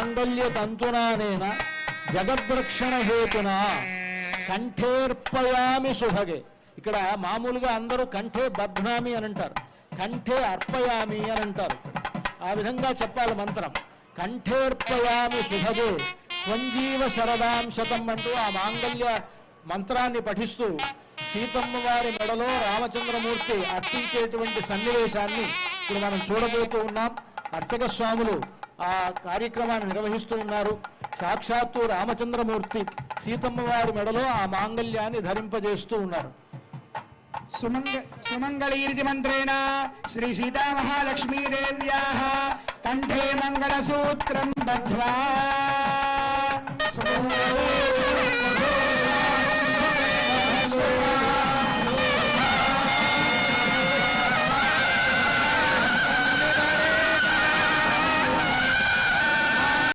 మాంగళ్య తంతునానేన జగద్రక్షణ హేతున కంఠేర్పయామి శుభగే. ఇక్కడ మామూలుగా అందరూ కంఠే బధ్నామి అని అంటారు, కంఠే అర్పయామి అని అంటారు. ఆ విధంగా చెప్పాలి మంత్రం. కంఠేర్పయామి శుభగే త్వంజీవ శరదాం శతం అంటూ ఆ మాంగళ్య మంత్రాన్ని పఠిస్తూ సీతమ్మ వారి మెడలో రామచంద్రమూర్తి అర్పించేటువంటి సన్నివేశాన్ని ఇప్పుడు మనం చూడబోతూ ఉన్నాం. అర్చక స్వాములు ఆ కార్యక్రమాన్ని నిర్వహిస్తూ ఉన్నారు. సాక్షాత్తు రామచంద్రమూర్తి సీతమ్మ వారి మెడలో ఆ మాంగళ్యాన్ని ధరింపజేస్తూ ఉన్నారు. సుమంగళీరితి మంత్రేణ శ్రీ సీతా మహాలక్ష్మీదేవ్యాః కంఠే మంగళసూత్రం బద్ధ్వా